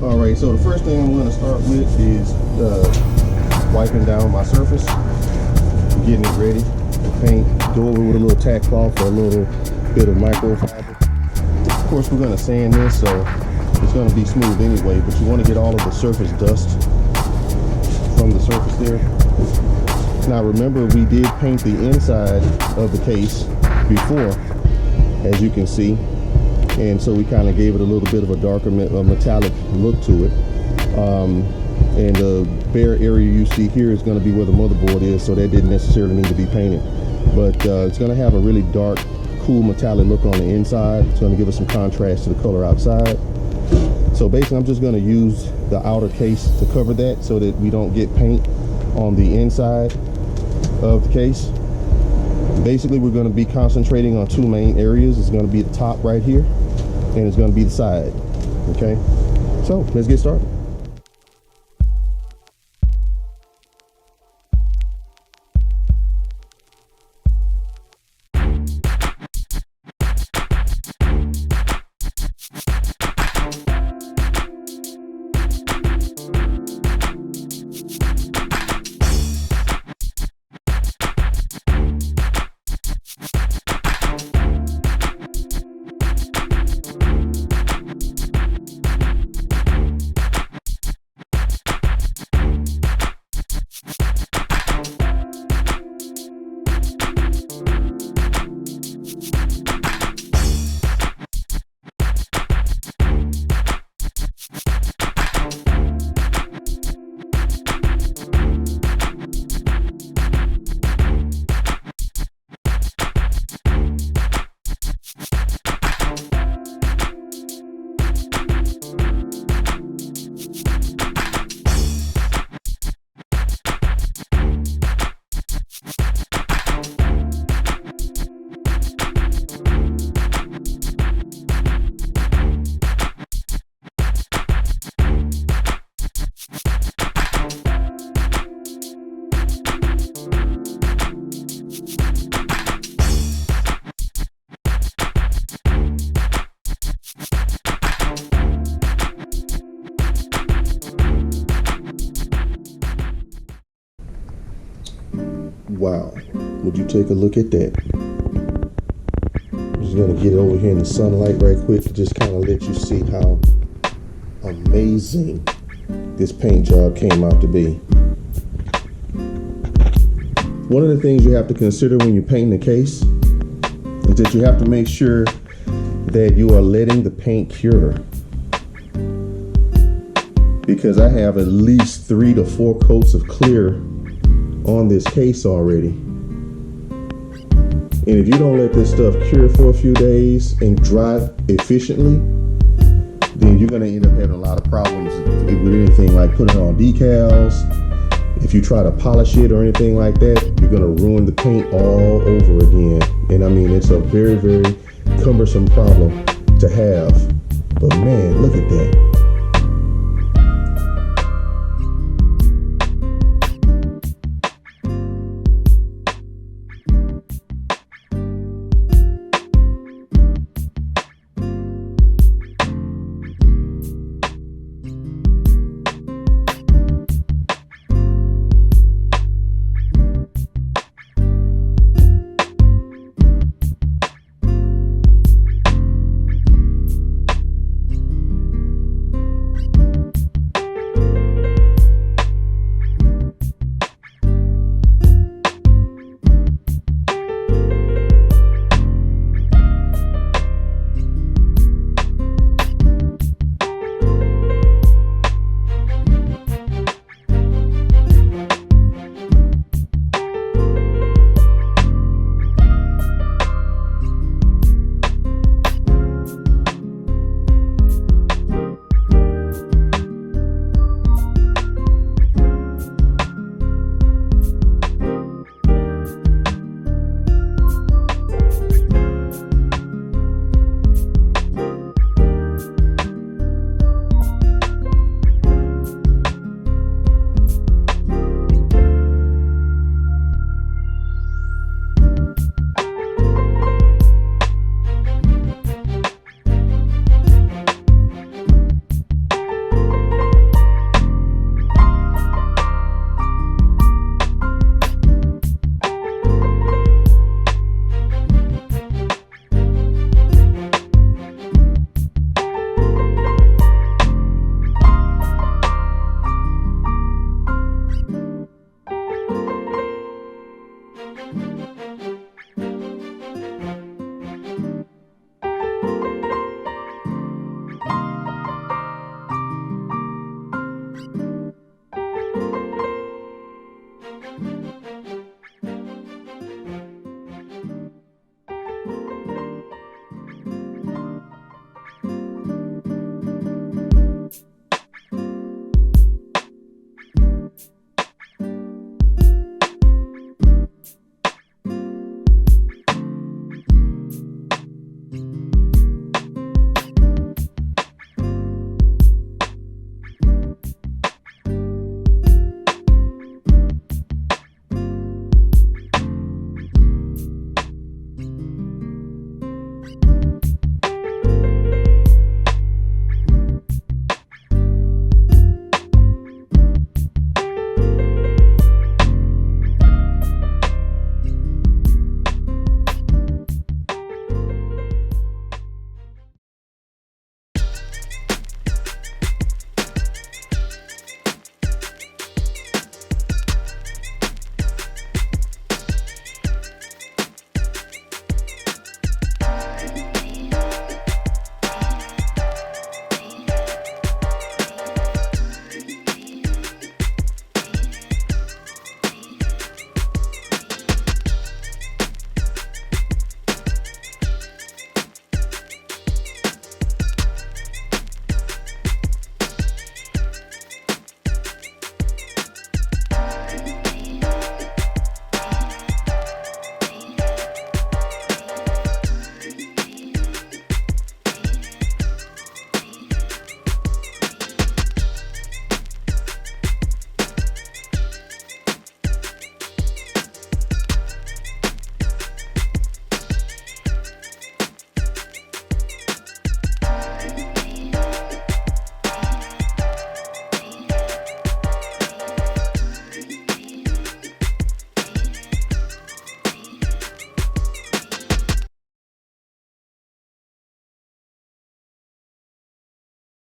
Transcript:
Alright, so the first thing I'm going to start with is wiping down my surface, getting it ready to paint. Go over with a little tack cloth or a little bit of microfiber. Of course, we're going to sand this, so it's going to be smooth anyway, but you want to get all of the surface dust from the surface there. Now remember, we did paint the inside of the case before, as you can see, and so we kind of gave it a little bit of a darker metallic look to it. And the bare area you see here is going to be where the motherboard is, so that didn't necessarily need to be painted, but it's going to have a really dark, cool metallic look on the inside. It's going to give us some contrast to the color outside. So basically I'm just going to use the outer case to cover that so that we don't get paint on the inside of the case. Basically we're going to be concentrating on two main areas. It's going to be the top right here, and it's going to be the side. Okay, so let's get started. Wow, would you take a look at that? I'm just gonna get over here in the sunlight right quick to just kind of let you see how amazing this paint job came out to be. One of the things you have to consider when you paint the case is that you have to make sure that you are letting the paint cure, because I have at least 3 to 4 coats of clear on this case already. And if you don't let this stuff cure for a few days and dry efficiently, then you're going to end up having a lot of problems with anything like putting on decals. If you try to polish it or anything like that, you're going to ruin the paint all over again. And I mean, it's a very, very cumbersome problem to have. But man, look at that.